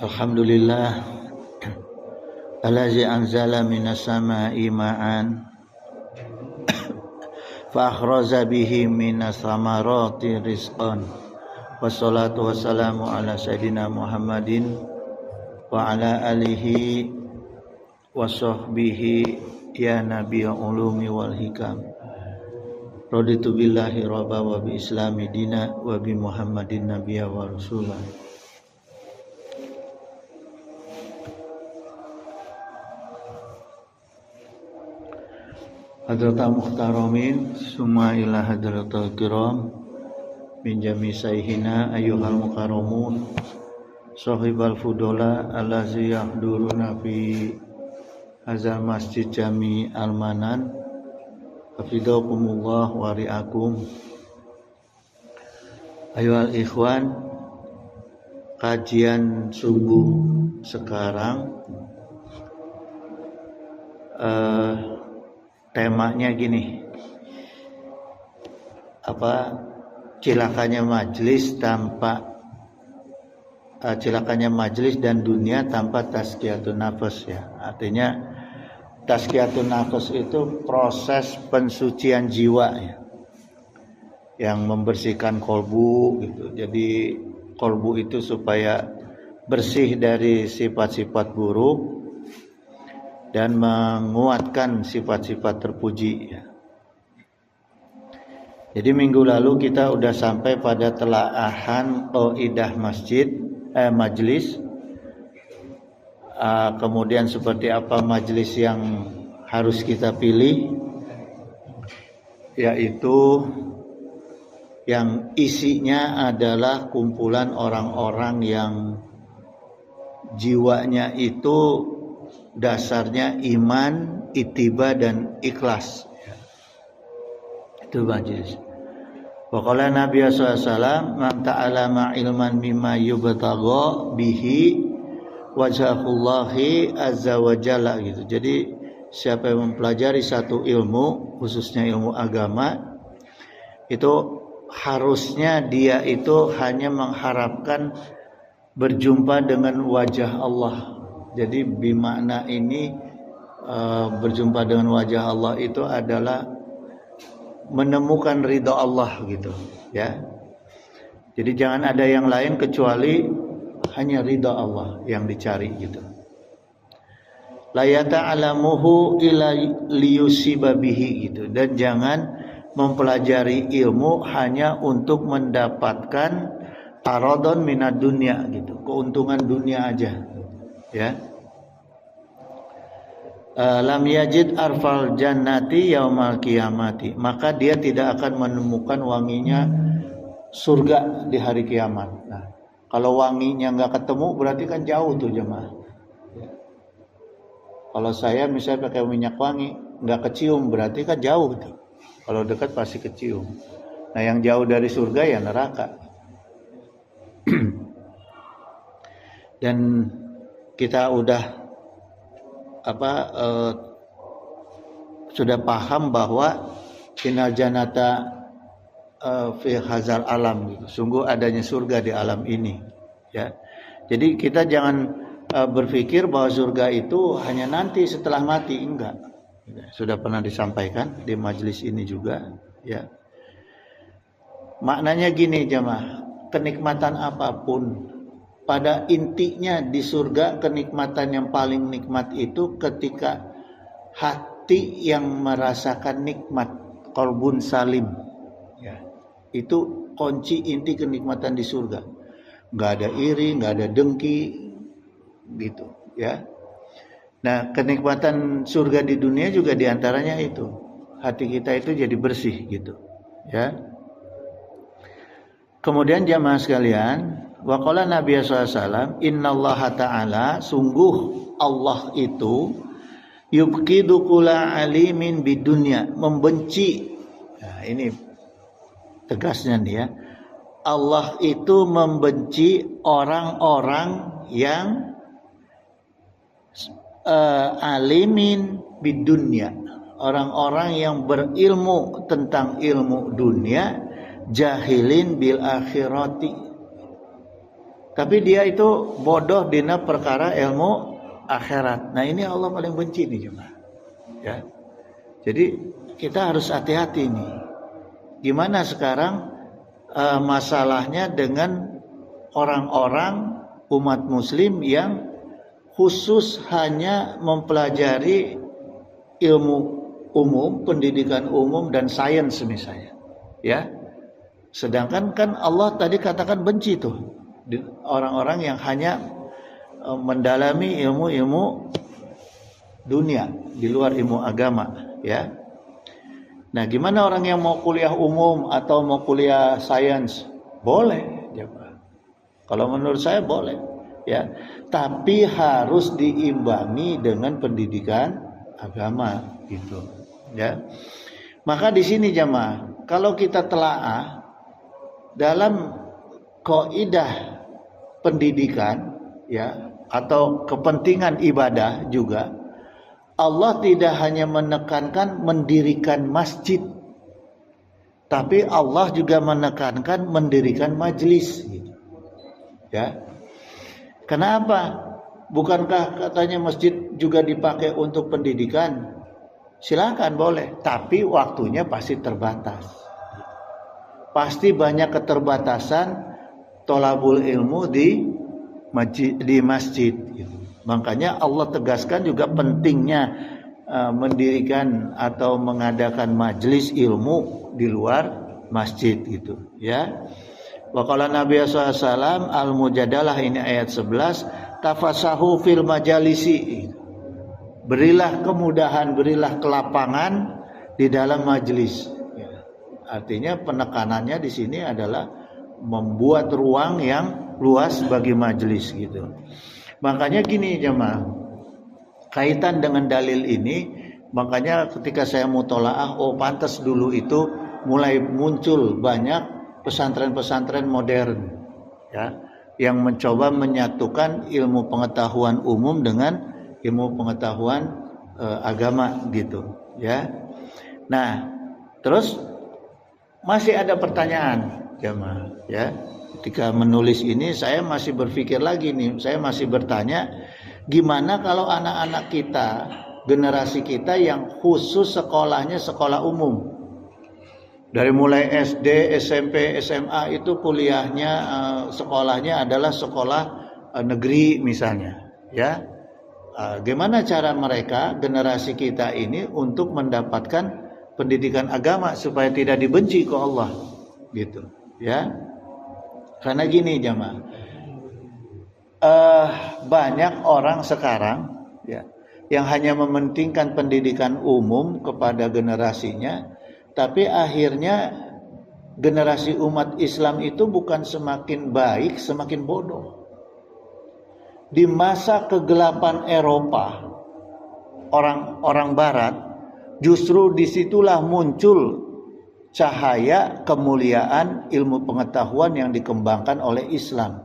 Alhamdulillah allazi anzala minas samaa'i ma'an fa akhraja bihi minas samarati rizqan. Wassalatu wassalamu ala sayyidina Muhammadin wa ala alihi wa sahbihi ya nabiyul ulumi wal hikam. Raditu billahi rabba wa bi islami dina wa bi Muhammadin nabiyya wa rasulah. Hadratal muhtaramin summa ila hadratal kiram min jami sayhina ayyuhal mukarramun sahibal fudola allazi yahduruna fi hazal masjid jami almanan hafizakumullah wa ri'akum. Ayyuhal ikhwan, kajian subuh sekarang temanya gini, cilakanya majelis dan dunia tanpa tazkiyatun nafas ya. Artinya tazkiyatun nafas itu proses pensucian jiwa ya, yang membersihkan kolbu gitu. Jadi kolbu itu supaya bersih dari sifat-sifat buruk dan menguatkan sifat-sifat terpuji ya. Jadi minggu lalu kita udah sampai pada telaahan qaidah majelis. Kemudian seperti apa majelis yang harus kita pilih, yaitu yang isinya adalah kumpulan orang-orang yang jiwanya itu dasarnya iman, ittiba dan ikhlas. Itu majelis. Wa qala Nabi sallallahu alaihi wasallam man ta'allama ilman mimma yubtagha bihi wajhahullahi azza wa jalla gitu. Jadi siapa yang mempelajari satu ilmu, khususnya ilmu agama, itu harusnya dia itu hanya mengharapkan berjumpa dengan wajah Allah. Jadi bimakna ini berjumpa dengan wajah Allah itu adalah menemukan ridha Allah gitu ya. Jadi jangan ada yang lain kecuali hanya ridha Allah yang dicari gitu. La yata'alamuhu ila liyusiba bihi gitu. Dan jangan mempelajari ilmu hanya untuk mendapatkan aradon minad dunya gitu, keuntungan dunia aja ya. Lam yajid arfal jannati yaumal qiyamati, maka dia tidak akan menemukan wanginya surga di hari kiamat. Nah, kalau wanginya nggak ketemu berarti kan jauh tuh jemaah. Kalau saya misalnya pakai minyak wangi nggak kecium berarti kan jauh tuh. Kalau dekat pasti kecium. Nah, yang jauh dari surga ya neraka. Dan kita udah sudah paham bahwa innal jannata fi hazal alam gitu. Sungguh adanya surga di alam ini ya. Jadi kita jangan berpikir bahwa surga itu hanya nanti setelah mati, enggak. Sudah pernah disampaikan di majelis ini juga ya. Maknanya gini jemaah, kenikmatan apapun pada intinya di surga, kenikmatan yang paling nikmat itu ketika hati yang merasakan nikmat, qalbun salim ya. Itu kunci inti kenikmatan di surga. Enggak ada iri, enggak ada dengki gitu ya. Nah, kenikmatan surga di dunia juga diantaranya itu, hati kita itu jadi bersih gitu ya. Kemudian jamaah sekalian, wa qala Nabi sallallahu alaihi wasallam, innallaha ta'ala, sungguh Allah itu yubqidu kulla alimin bidunya, membenci. Nah, ini tegasnya nih ya. Allah itu membenci orang-orang yang alimin bidunya, orang-orang yang berilmu tentang ilmu dunia, jahilin bil akhirati, Tapi dia itu bodoh dina perkara ilmu akhirat. Nah, ini Allah paling benci nih jemaah. Ya. Jadi kita harus hati-hati nih. Gimana sekarang masalahnya dengan orang-orang umat muslim yang khusus hanya mempelajari ilmu umum, pendidikan umum dan sains misalnya. Ya. Sedangkan kan Allah tadi katakan benci tuh orang-orang yang hanya mendalami ilmu-ilmu dunia di luar ilmu agama, ya. Nah, gimana orang yang mau kuliah umum atau mau kuliah sains? Boleh, ya Pak. Kalau menurut saya boleh, ya. Tapi harus diimbangi dengan pendidikan agama gitu, ya. Maka di sini jamaah, kalau kita telaah dalam kaidah pendidikan, ya, atau kepentingan ibadah juga, Allah tidak hanya menekankan mendirikan masjid, tapi Allah juga menekankan mendirikan majelis, gitu. Ya, kenapa? Bukankah katanya masjid juga dipakai untuk pendidikan? Silakan boleh, tapi waktunya pasti terbatas. Pasti banyak keterbatasan tolabul ilmu di masjid gitu. Makanya Allah tegaskan juga pentingnya mendirikan atau mengadakan majelis ilmu di luar masjid gitu, ya. Wa qala Nabi sallallahu alaihi wasallam al-mujadalah, ini ayat 11, tafasahu fil majalisi. Berilah kemudahan, berilah kelapangan di dalam majelis. Ya. Artinya penekanannya di sini adalah membuat ruang yang luas bagi majelis gitu. Makanya gini jemaah, kaitan dengan dalil ini, makanya ketika saya mutolaah, oh pantas dulu itu mulai muncul banyak pesantren-pesantren modern, ya, yang mencoba menyatukan ilmu pengetahuan umum dengan ilmu pengetahuan agama gitu, ya. Nah, terus masih ada pertanyaan jemaah, ya. Ketika menulis ini saya masih berpikir lagi nih, saya masih bertanya, gimana kalau anak-anak kita, generasi kita yang khusus sekolahnya sekolah umum, dari mulai SD, SMP, SMA itu kuliahnya, sekolahnya adalah sekolah negeri misalnya, ya. Gimana cara mereka, generasi kita ini, untuk mendapatkan pendidikan agama supaya tidak dibenci ke Allah gitu, ya. Karena gini jemaah, banyak orang sekarang, ya, yang hanya mementingkan pendidikan umum kepada generasinya, tapi akhirnya generasi umat Islam itu bukan semakin baik, semakin bodoh. Di masa kegelapan Eropa, orang-orang Barat, justru disitulah muncul cahaya kemuliaan ilmu pengetahuan yang dikembangkan oleh Islam,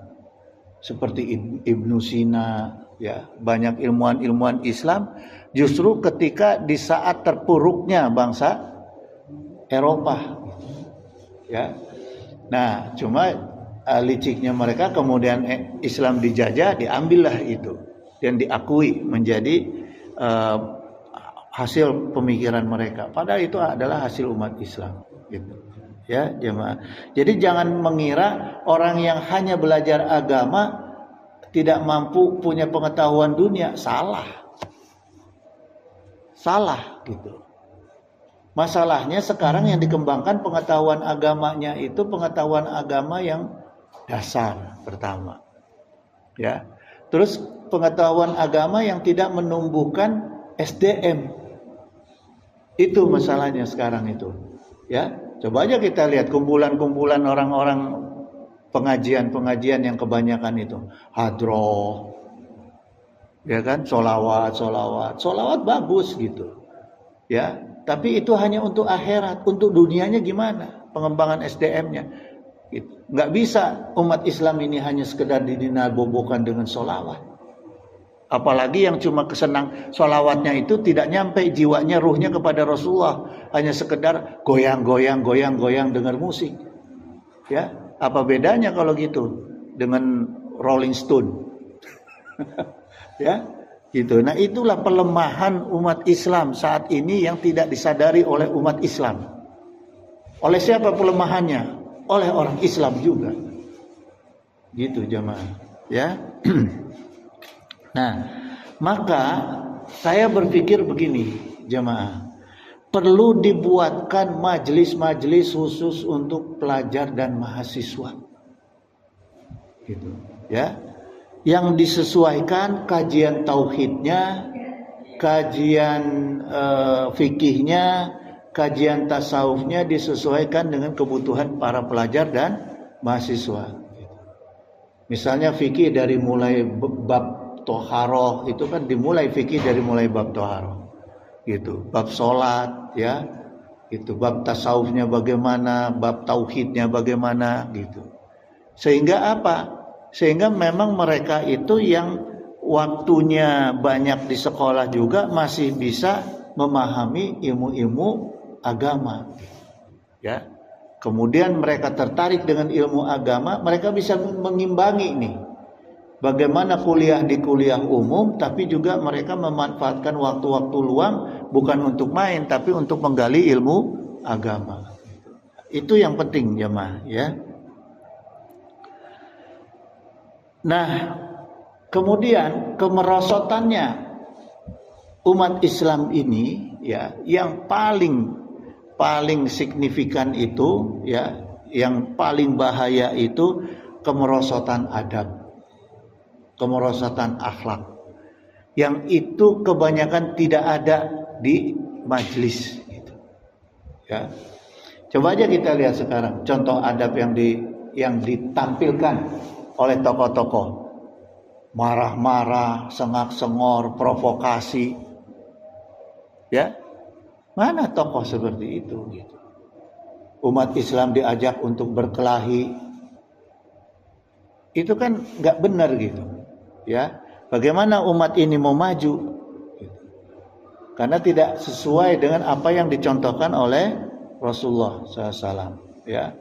seperti Ibnu Sina, ya, banyak ilmuwan-ilmuwan Islam justru ketika di saat terpuruknya bangsa Eropa, ya. Nah, cuma liciknya mereka, kemudian Islam dijajah, diambillah itu dan diakui menjadi hasil pemikiran mereka, padahal itu adalah hasil umat Islam gitu, ya jemaah. Jadi jangan mengira orang yang hanya belajar agama tidak mampu punya pengetahuan dunia. Salah gitu. Masalahnya sekarang yang dikembangkan pengetahuan agamanya itu pengetahuan agama yang dasar pertama, ya. Terus pengetahuan agama yang tidak menumbuhkan SDM, itu masalahnya sekarang itu, ya. Coba aja kita lihat kumpulan-kumpulan orang-orang pengajian yang kebanyakan itu hadroh, ya kan, solawat bagus gitu, ya. Tapi itu hanya untuk akhirat, untuk dunianya gimana pengembangan SDM-nya? Gitu. Nggak bisa umat Islam ini hanya sekedar didinabobokan dengan solawat. Apalagi yang cuma kesenang solawatnya itu tidak nyampe jiwanya, ruhnya kepada Rasulullah, hanya sekedar goyang dengar musik, ya. Apa bedanya kalau gitu dengan Rolling Stone. Ya, gitu. Nah, itulah pelemahan umat Islam saat ini yang tidak disadari oleh umat Islam. Oleh siapa pelemahannya? Oleh orang Islam juga. Gitu jemaah, ya. Nah, maka saya berpikir begini, jemaah. Perlu dibuatkan majelis-majelis khusus untuk pelajar dan mahasiswa. Gitu, ya. Yang disesuaikan kajian tauhidnya, kajian fikihnya, kajian tasawufnya disesuaikan dengan kebutuhan para pelajar dan mahasiswa. Misalnya fikih dari mulai bab toharoh, itu kan dimulai fikih dari mulai bab toharoh, gitu. Bab sholat, ya, itu bab tasawufnya bagaimana, bab tauhidnya bagaimana, gitu. Sehingga apa? Sehingga memang mereka itu yang waktunya banyak di sekolah juga masih bisa memahami ilmu-ilmu agama, ya. Kemudian mereka tertarik dengan ilmu agama, mereka bisa mengimbangi nih. Bagaimana kuliah di kuliah umum, tapi juga mereka memanfaatkan waktu-waktu luang bukan untuk main, tapi untuk menggali ilmu agama. Itu yang penting jemaah, ya. Nah, kemudian kemerosotannya umat Islam ini, ya, yang paling signifikan itu, ya, yang paling bahaya itu kemerosotan adab, kemerosotan akhlak, yang itu kebanyakan tidak ada di majelis, gitu, ya. Coba aja kita lihat sekarang contoh adab yang ditampilkan oleh tokoh-tokoh, marah-marah, sengak-sengor, provokasi, ya. Mana tokoh seperti itu, gitu. Umat Islam diajak untuk berkelahi, itu kan nggak benar, gitu, ya. Bagaimana umat ini mau maju, gitu. Karena tidak sesuai dengan apa yang dicontohkan oleh Rasulullah SAW, ya.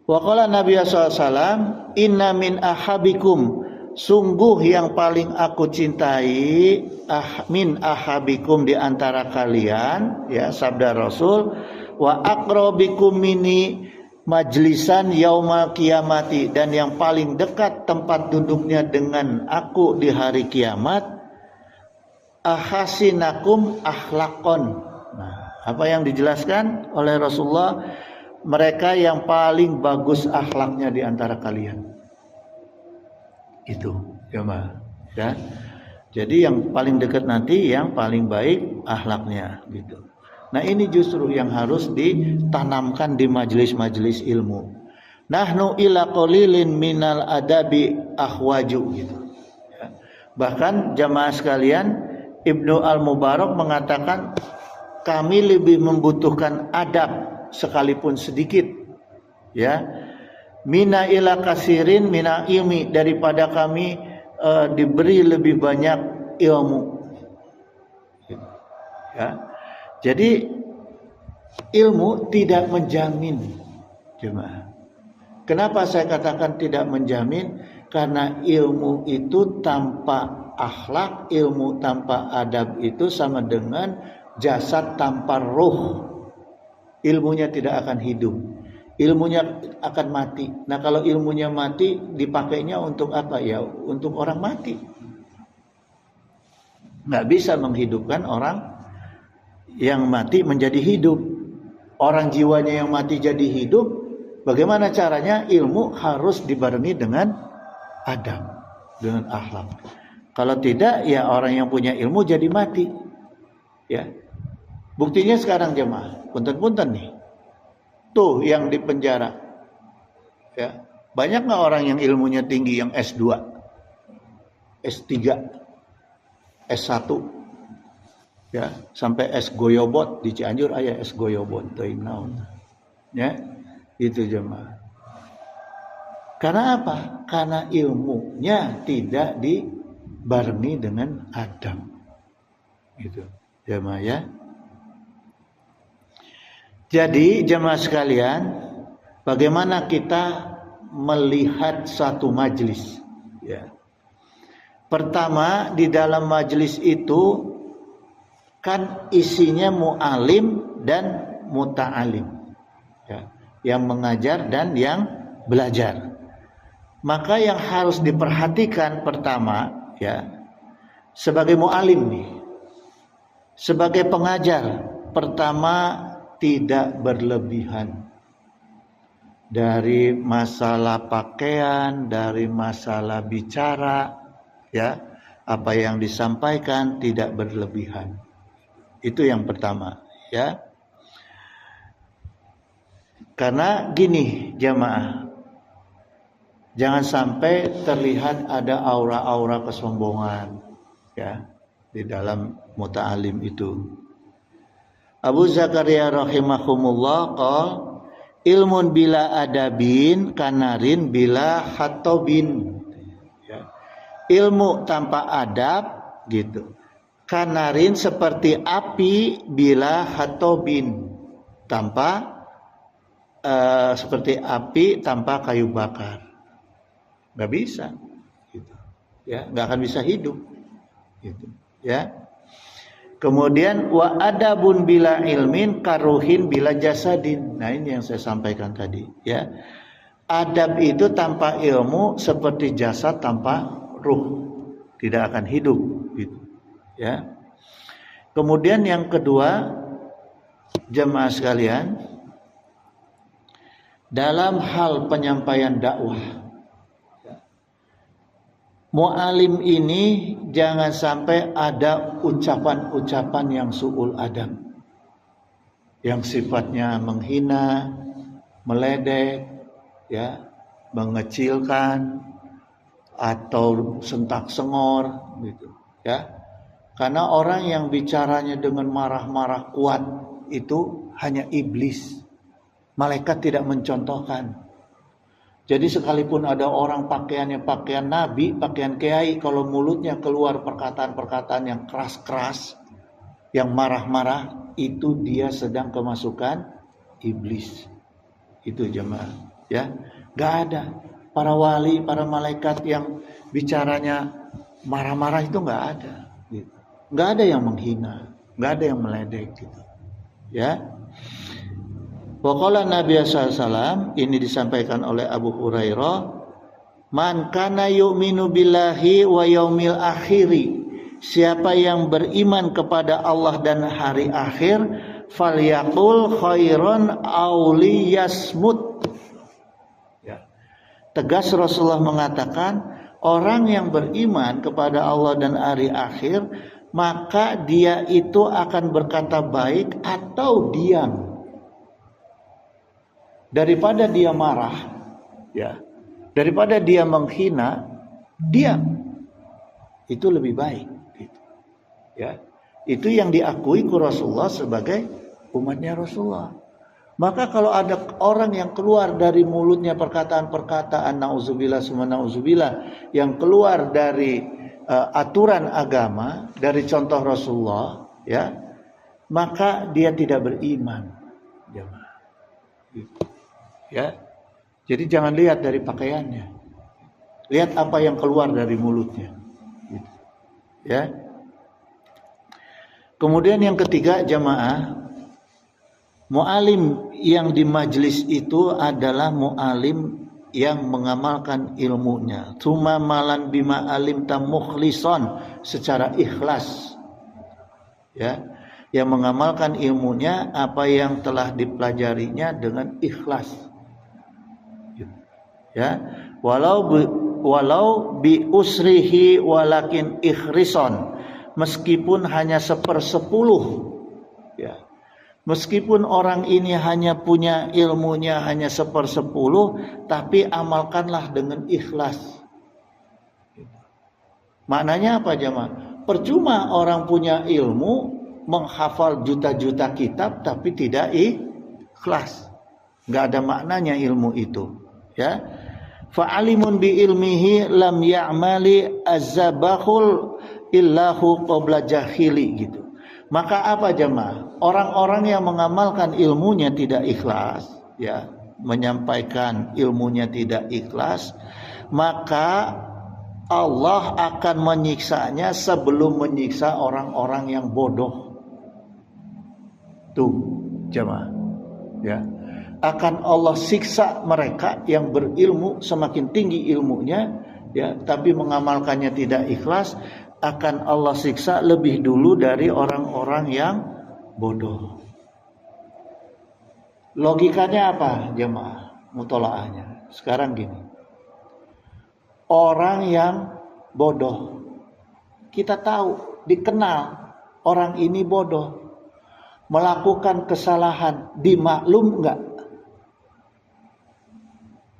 Wa qala Nabi SAW, inna min ahabikum, sungguh yang paling aku cintai, min ahabikum, di antara kalian, ya, sabda Rasul, wa aqrabikum mini majlisan yaumal kiamati, dan yang paling dekat tempat duduknya dengan aku di hari kiamat, ahasinakum akhlaqon. Nah, apa yang dijelaskan oleh Rasulullah? Mereka yang paling bagus akhlaknya di antara kalian. Itu, jemaah, ya. Jadi yang paling dekat nanti yang paling baik akhlaknya, gitu. Nah, ini justru yang harus ditanamkan di majelis-majelis ilmu. Nahnu ila qalilin minal adabi ahwaju, gitu, ya. Bahkan jemaah sekalian, Ibnu Al-Mubarak mengatakan kami lebih membutuhkan adab sekalipun sedikit, ya, mina ila kasirin mina ilmi, daripada kami diberi lebih banyak ilmu, ya. Jadi ilmu tidak menjamin, jemaah. Kenapa saya katakan tidak menjamin? Karena ilmu itu tanpa akhlak, ilmu tanpa adab itu sama dengan jasad tanpa ruh. Ilmunya tidak akan hidup, ilmunya akan mati. Nah, kalau ilmunya mati, dipakainya untuk apa? Ya, untuk orang mati. Nggak bisa menghidupkan orang yang mati menjadi hidup. Orang jiwanya yang mati jadi hidup, bagaimana caranya? Ilmu harus dibarengi dengan adab, dengan akhlak. Kalau tidak, ya orang yang punya ilmu jadi mati, ya. Buktinya sekarang jemaah, punten-punten nih, tuh yang di penjara, ya, banyak nggak orang yang ilmunya tinggi, yang S2, S3, S1, ya, sampai S goyobot di Cianjur aya S goyobot, teuing naon, ya, itu jemaah. Karena apa? Karena ilmunya tidak dibarengi dengan adab, gitu, jemaah, ya. Jadi jemaah sekalian, bagaimana kita melihat satu majlis, ya. Pertama, di dalam majlis itu kan isinya mu'alim dan muta'alim, ya, yang mengajar dan yang belajar. Maka yang harus diperhatikan pertama, ya, sebagai mu'alim nih, sebagai pengajar, pertama tidak berlebihan. Dari masalah pakaian, dari masalah bicara, ya, apa yang disampaikan tidak berlebihan. Itu yang pertama, ya. Karena gini jamaah, jangan sampai terlihat ada aura-aura kesombongan, ya, di dalam muta'alim itu. Abu Zakaria rahimahumullah qol ilmun bila adabin kanarin bila khatobin, ya. Ilmu tanpa adab gitu, kanarin seperti api bila khatobin, tanpa seperti api tanpa kayu bakar, nggak bisa gitu, ya, nggak akan bisa hidup gitu, ya. Kemudian wa adabun bila ilmin karuhin bila jasadin. Nah, ini yang saya sampaikan tadi, ya. Adab itu tanpa ilmu seperti jasad tanpa ruh, tidak akan hidup gitu, ya. Kemudian yang kedua, jemaah sekalian, dalam hal penyampaian dakwah, mu'alim ini jangan sampai ada ucapan-ucapan yang su'ul adab, yang sifatnya menghina, meledek, ya, mengecilkan atau sentak sengor gitu, ya. Karena orang yang bicaranya dengan marah-marah kuat itu hanya iblis. Malaikat tidak mencontohkan. Jadi sekalipun ada orang pakaiannya pakaian nabi, pakaian kiai, kalau mulutnya keluar perkataan-perkataan yang keras-keras, yang marah-marah, itu dia sedang kemasukan iblis. Itu jemaah, ya. Gak ada para wali, para malaikat yang bicaranya marah-marah, itu gak ada gitu. Gak ada yang menghina, gak ada yang meledek gitu, ya. Waqala Nabi SAW, ini disampaikan oleh Abu Hurairah, man kana yu'minu billahi wa yaumil akhiri, siapa yang beriman kepada Allah dan hari akhir, falyaqul khairan aw liyasmut, ya. Tegas Rasulullah mengatakan, orang yang beriman kepada Allah dan hari akhir, maka dia itu akan berkata baik atau diam. Daripada dia marah, ya, daripada dia menghina, diam. Itu lebih baik gitu, ya. Itu yang diakui Rasulullah sebagai umatnya Rasulullah. Maka kalau ada orang yang keluar dari mulutnya perkataan-perkataan nauzubillah summa nauzubillah, yang keluar dari aturan agama, dari contoh Rasulullah, ya, maka dia tidak beriman, jemaah gitu, ya. Jadi jangan lihat dari pakaiannya, lihat apa yang keluar dari mulutnya gitu, ya. Kemudian yang ketiga jamaah, mu'alim yang di majlis itu adalah mu'alim yang mengamalkan ilmunya, cuma malan bima alim tamukhlisan, secara ikhlas, ya, yang mengamalkan ilmunya apa yang telah dipelajarinya dengan ikhlas, ya, walau bi usrihi walakin ikhrison, meskipun hanya 1/10, ya. Meskipun orang ini hanya punya ilmunya hanya 1/10, tapi amalkanlah dengan ikhlas. Maknanya apa jemaah? Percuma orang punya ilmu, menghafal juta-juta kitab, tapi tidak ikhlas. Gak ada maknanya ilmu itu, ya. Fa'alimun bi ilmihi lam ya'mali azabahul illahu qabla jahili gitu. Maka apa jemaah? Orang-orang yang mengamalkan ilmunya tidak ikhlas, ya. menyampaikan ilmunya tidak ikhlas, maka Allah akan menyiksanya sebelum menyiksa orang-orang yang bodoh. Tuh, jemaah. Ya. Akan Allah siksa mereka yang berilmu, semakin tinggi ilmunya, ya, tapi mengamalkannya tidak ikhlas, akan Allah siksa lebih dulu dari orang-orang yang bodoh. Logikanya apa, jemaah? Mutolaahnya. Sekarang gini. Orang yang bodoh, kita tahu, dikenal orang ini bodoh, melakukan kesalahan, dimaklum enggak?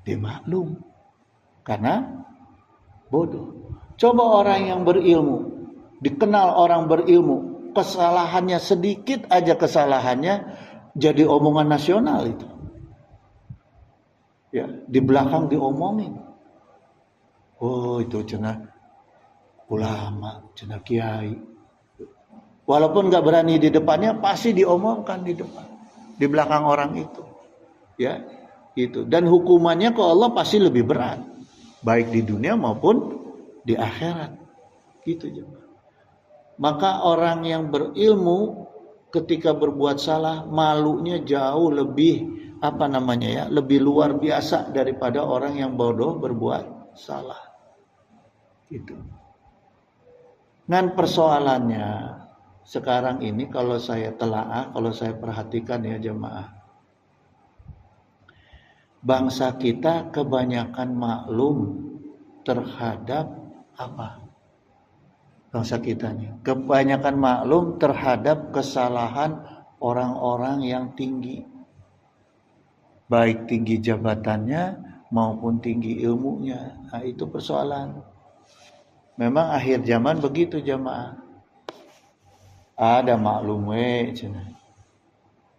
Dimaklum, karena bodoh. Coba orang yang berilmu, dikenal orang berilmu, kesalahannya sedikit aja kesalahannya jadi omongan nasional itu. Ya, di belakang diomongin. Oh, itu cenah ulama, cenah kiai. Walaupun nggak berani di depannya, pasti diomongkan di depan, di belakang orang itu. Ya, itu. Dan hukumannya ke Allah pasti lebih berat, baik di dunia maupun di akhirat. Gitu juga. Maka orang yang berilmu ketika berbuat salah, malunya jauh lebih lebih luar biasa daripada orang yang bodoh berbuat salah. Gitu. Dan persoalannya sekarang ini kalau saya telaah, kalau saya perhatikan ya jemaah, bangsa kita kebanyakan maklum terhadap apa? Bangsa kita nih kebanyakan maklum terhadap kesalahan orang-orang yang tinggi, baik tinggi jabatannya maupun tinggi ilmunya. Nah, itu persoalan. Memang akhir zaman begitu jemaah. Ada maklum cenah.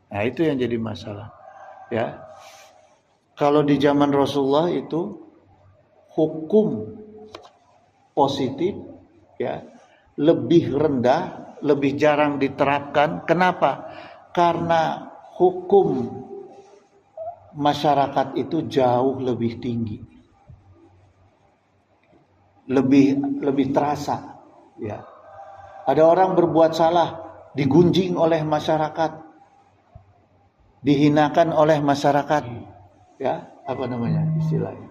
Nah, itu yang jadi masalah. Ya. Kalau di zaman Rasulullah itu hukum positif ya lebih rendah, lebih jarang diterapkan. Kenapa? Karena hukum masyarakat itu jauh lebih tinggi. Lebih terasa, ya. Ada orang berbuat salah, digunjing oleh masyarakat, dihinakan oleh masyarakat, ya, apa namanya istilahnya,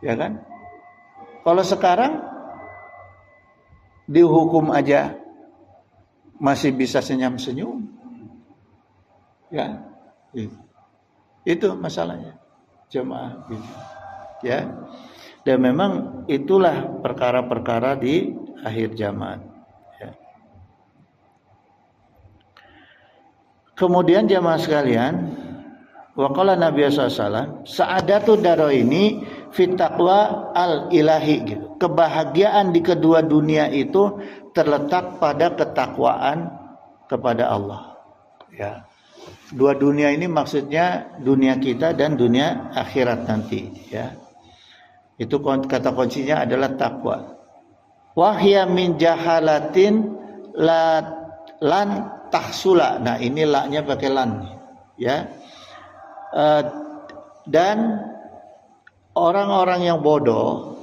ya kan? Kalau sekarang dihukum aja masih bisa senyum-senyum, ya, itu masalahnya, jemaah, ya. Dan memang itulah perkara-perkara di akhir zaman. Ya. Kemudian jamaah sekalian, waqala Nabi SAW, sa'adatu daraini fit taqwa al-ilahi gitu. Kebahagiaan di kedua dunia itu terletak pada ketakwaan kepada Allah. Ya. Dua dunia ini maksudnya dunia kita dan dunia akhirat nanti, ya. Itu kata kuncinya adalah takwa. Wahya min jahalatin lan tahsula. Nah, ini la-nya pakai lan, ya. Dan orang-orang yang bodoh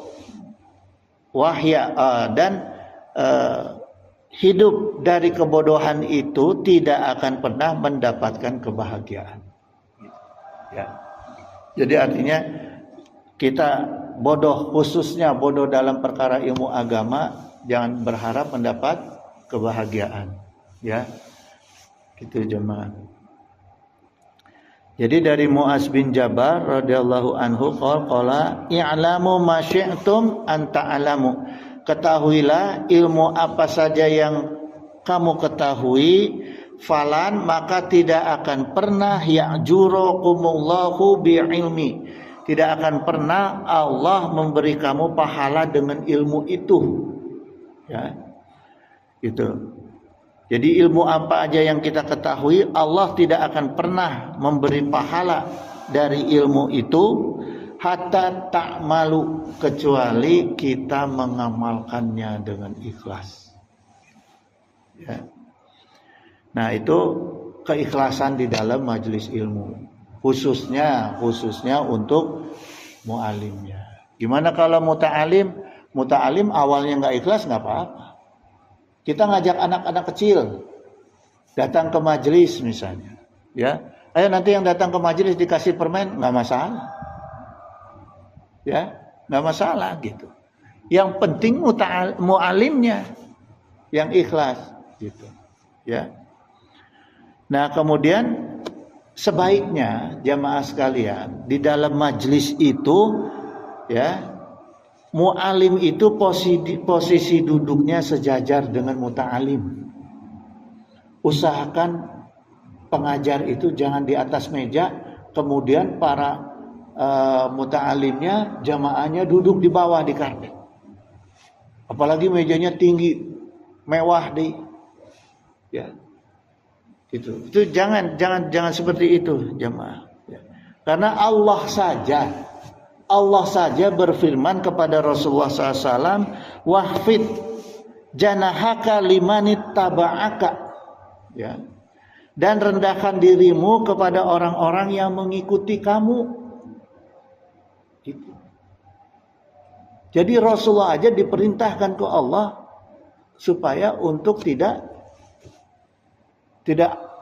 hidup dari kebodohan itu tidak akan pernah mendapatkan kebahagiaan. Ya. Jadi artinya kita bodoh, khususnya bodoh dalam perkara ilmu agama, jangan berharap mendapat kebahagiaan, ya. Gitu jemaah. Jadi dari Mu'az bin Jabal radhiyallahu anhu qala i'lamu ma syi'tum an ta'lamu. Ketahuilah ilmu apa saja yang kamu ketahui, falan maka tidak akan pernah ya'jurukumullahu bi'ilmi. Tidak akan pernah Allah memberi kamu pahala dengan ilmu itu, ya, itu. Jadi ilmu apa aja yang kita ketahui, Allah tidak akan pernah memberi pahala dari ilmu itu, hatta ta'malu, kecuali kita mengamalkannya dengan ikhlas. Ya. Nah, itu keikhlasan di dalam majelis ilmu. khususnya untuk mu'alimnya. Gimana kalau muta'alim awalnya nggak ikhlas, nggak apa-apa. Kita ngajak anak-anak kecil datang ke majelis misalnya, ya, ayo nanti yang datang ke majelis dikasih permen, nggak masalah, ya, nggak masalah gitu. Yang penting mu'alimnya yang ikhlas, gitu, ya. Nah kemudian sebaiknya jamaah sekalian di dalam majelis itu, ya, mu'alim itu posisi duduknya sejajar dengan muta'alim. Usahakan pengajar itu jangan di atas meja, kemudian para muta'alimnya, jamaahnya duduk di bawah di karpet. Apalagi mejanya tinggi, mewah ya. Itu jangan seperti itu jamaah. Ya. Karena Allah saja berfirman kepada Rasulullah SAW, wahfid janahaka limanit taba'aka, ya, dan rendahkan dirimu kepada orang-orang yang mengikuti kamu. Gitu. Jadi Rasulullah aja diperintahkan ke Allah supaya untuk tidak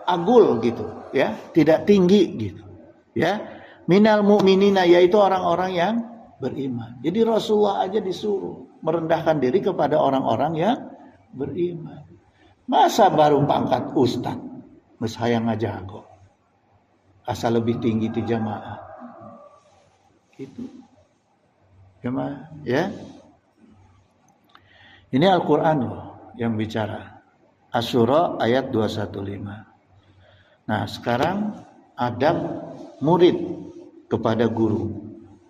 agul gitu, ya, tidak tinggi gitu, ya. Minal mu'minina, yaitu orang-orang yang beriman. Jadi Rasulullah aja disuruh merendahkan diri kepada orang-orang yang beriman. Masa baru pangkat ustaz, mes hayang ngajago, asal lebih tinggi di jamaah. Gitu. Jamaah, ya. Ini Al-Qur'an loh yang bicara. Asy-Syura ayat 215. Nah, sekarang adab murid kepada guru.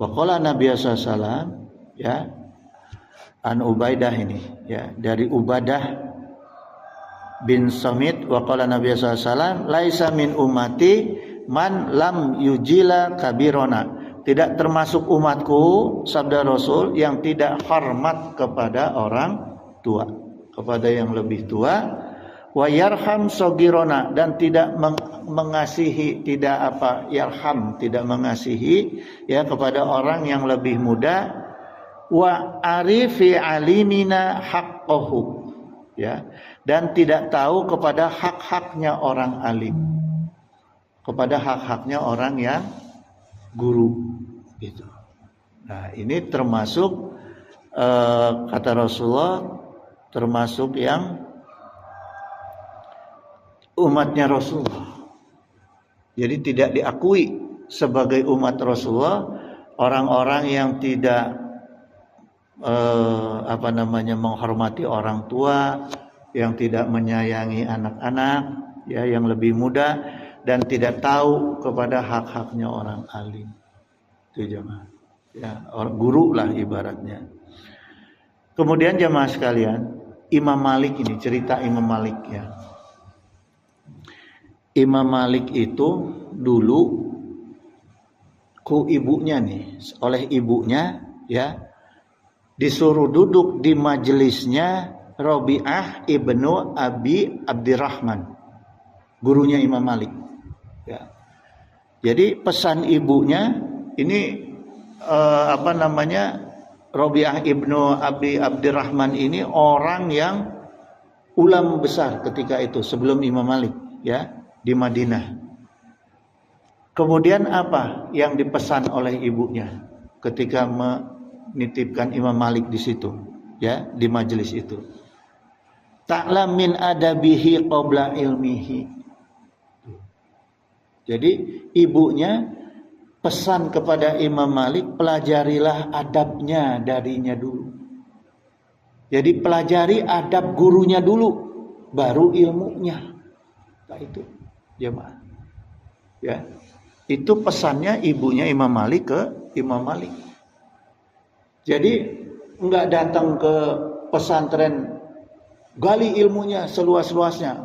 Waqala Nabi SAW, ya, an Ubaidah ini, ya, dari Ubadah bin Samit, waqala Nabi SAW, laisa min ummati man lam yujila kabirona. Tidak termasuk umatku, sabda Rasul, yang tidak hormat kepada orang tua, kepada yang lebih tua, wa yarham sogirona, dan tidak mengasihi, tidak mengasihi, ya, kepada orang yang lebih muda, wa arifi alimina haqqahu, ya, dan tidak tahu kepada hak-haknya orang alim, kepada hak-haknya orang yang guru, gitu. Nah ini termasuk kata Rasulullah, termasuk yang umatnya Rasulullah. Jadi tidak diakui sebagai umat Rasulullah orang-orang yang tidak menghormati orang tua, yang tidak menyayangi anak-anak, ya, yang lebih muda, dan tidak tahu kepada hak-haknya orang alim. Itu jemaah, ya, orang guru lah ibaratnya. Kemudian jemaah sekalian, Imam Malik ini, cerita Imam Malik, ya. Imam Malik itu dulu ku ibunya nih, oleh ibunya, ya, disuruh duduk di majelisnya Rabi'ah ibnu Abi Abdirrahman, gurunya Imam Malik, ya. Jadi pesan ibunya ini Rabi'ah ibnu Abi Abdirrahman ini orang yang ulama besar ketika itu sebelum Imam Malik, ya, di Madinah. Kemudian apa yang dipesan oleh ibunya ketika menitipkan Imam Malik di situ, ya, di majelis itu? Ta'lam min adabihi qabla ilmihi. Jadi ibunya pesan kepada Imam Malik, pelajarilah adabnya darinya dulu. Jadi pelajari adab gurunya dulu, baru ilmunya. Nah itu, jemaah, ya, itu pesannya ibunya Imam Malik ke Imam Malik. Jadi enggak datang ke pesantren gali ilmunya seluas-luasnya.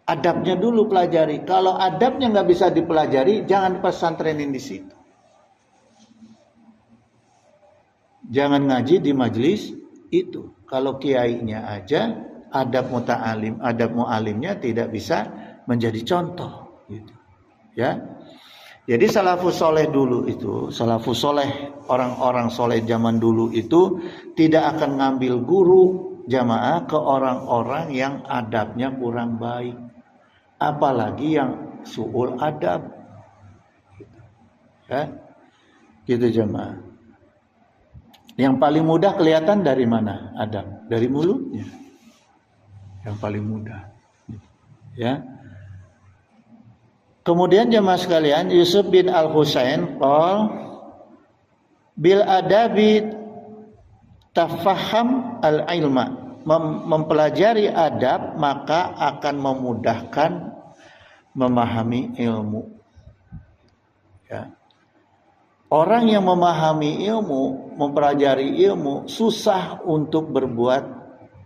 Adabnya dulu pelajari. Kalau adabnya nggak bisa dipelajari, jangan pesantrenin di situ. Jangan ngaji di majelis itu. Kalau kiainya aja, adab muta'alim, adab mu'alimnya tidak bisa menjadi contoh. Gitu. Ya. Jadi salafus soleh dulu itu, salafus soleh, orang-orang soleh zaman dulu itu tidak akan ngambil guru jamaah ke orang-orang yang adabnya kurang baik, apalagi yang su'ul adab. Ya, gitu jamaah. Yang paling mudah kelihatan dari mana? Adab, dari mulutnya. Yang paling mudah. Ya. Kemudian jemaah sekalian, Yusuf bin Al-Husain qol bil adabi tafaham al-ilma, mempelajari adab maka akan memudahkan memahami ilmu. Ya. Orang yang memahami ilmu, mempelajari ilmu, susah untuk berbuat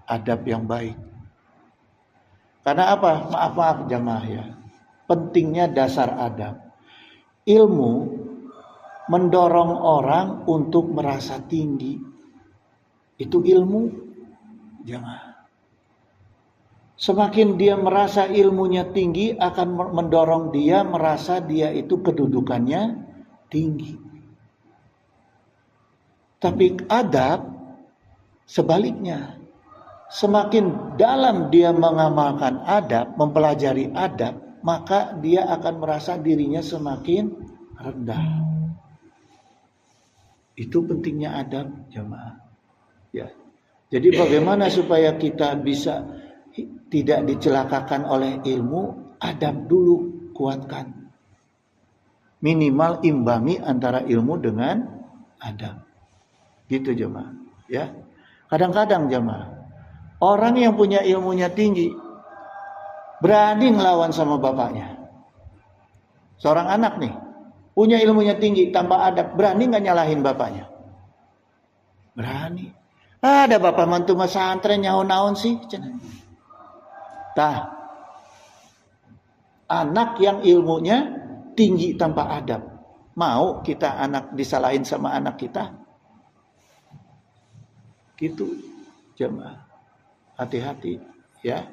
adab yang baik. Karena apa? Maaf jemaah ya. Pentingnya dasar adab. Ilmu mendorong orang untuk merasa tinggi. Itu ilmu, jemaah. Semakin dia merasa ilmunya tinggi, akan mendorong dia merasa dia itu kedudukannya tinggi. Tapi adab sebaliknya. Semakin dalam dia mengamalkan adab, mempelajari adab, maka dia akan merasa dirinya semakin rendah. Itu pentingnya adab, jemaah. Ya. Jadi bagaimana supaya kita bisa tidak dicelakakan oleh ilmu? Adab dulu kuatkan. Minimal imbangi antara ilmu dengan adab. Gitu jemaah. Ya. Kadang-kadang jemaah, orang yang punya ilmunya tinggi berani ngelawan sama bapaknya. Seorang anak nih, punya ilmunya tinggi tanpa adab, berani nggak nyalahin bapaknya? Berani. Ada bapak mantu pesantren nyaho-naon sih? Tah, anak yang ilmunya tinggi tanpa adab, mau kita anak disalahin sama anak kita? Gitu, jemaah. Hati-hati, ya.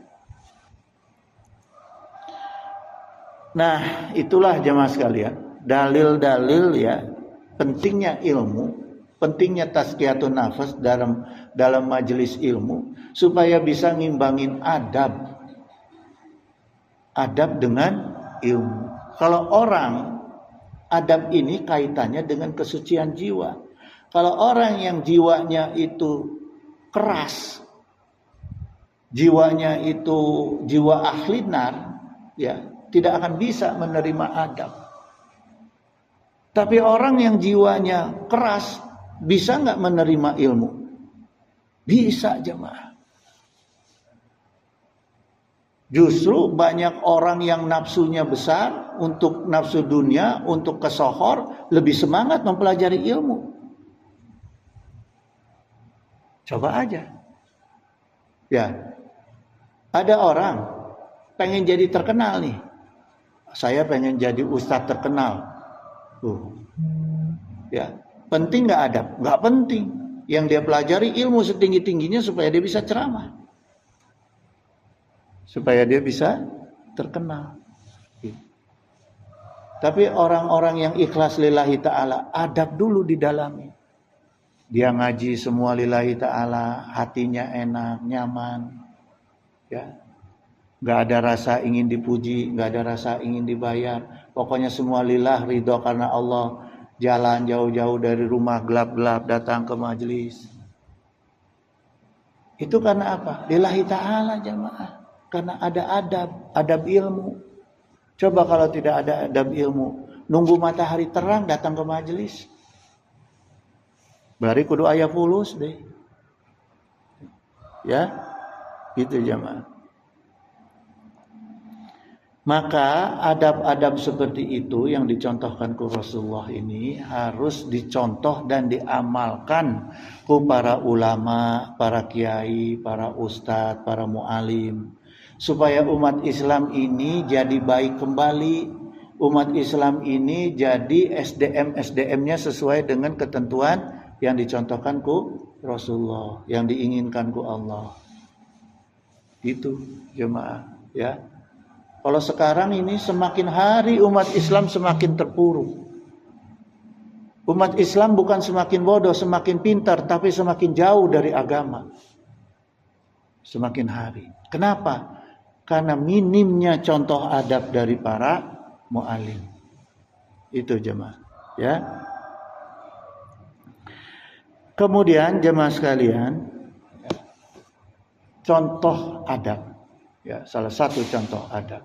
Nah, itulah jemaah sekalian, dalil-dalil ya pentingnya ilmu, pentingnya tazkiyatun nafas dalam majelis ilmu supaya bisa ngimbangin adab dengan ilmu. Kalau orang adab ini kaitannya dengan kesucian jiwa. Kalau orang yang jiwanya itu keras, jiwanya itu jiwa ahli nar, ya tidak akan bisa menerima adab. Tapi orang yang jiwanya keras bisa nggak menerima ilmu? Bisa jemaah. Justru banyak orang yang nafsunya besar untuk nafsu dunia, untuk kesohor, lebih semangat mempelajari ilmu. Coba aja. Ya, ada orang pengen jadi terkenal nih. Saya pengen jadi ustadz terkenal. Ya, penting nggak adab? Nggak penting. Yang dia pelajari ilmu setinggi-tingginya supaya dia bisa ceramah, supaya dia bisa terkenal. Tapi orang-orang yang ikhlas lillahi ta'ala, adab dulu didalami. Dia ngaji semua lillahi ta'ala, hatinya enak, nyaman. Ya. Gak ada rasa ingin dipuji, gak ada rasa ingin dibayar. Pokoknya semua lillah, ridho karena Allah. Jalan jauh-jauh dari rumah gelap-gelap datang ke majelis. Itu karena apa? Lillahi ta'ala jamaah. Karena ada adab ilmu. Coba kalau tidak ada adab ilmu, nunggu matahari terang datang ke majelis. Bari kudu aya fulus deh. Ya, gitu jamaah. Maka adab-adab seperti itu yang dicontohkan ku Rasulullah ini harus dicontoh dan diamalkan ku para ulama, para kiai, para ustadz, para mu'alim. Supaya umat Islam ini jadi baik kembali. Umat Islam ini jadi SDM-SDM-nya sesuai dengan ketentuan yang dicontohkan ku Rasulullah, yang diinginkan ku Allah. Itu jemaah ya. Kalau sekarang ini semakin hari umat Islam semakin terpuruk. Umat Islam bukan semakin bodoh, semakin pintar, tapi semakin jauh dari agama. Semakin hari. Kenapa? Karena minimnya contoh adab dari para mu'alim. Itu jemaah. Ya. Kemudian jemaah sekalian, contoh adab. Ya, salah satu contoh adab.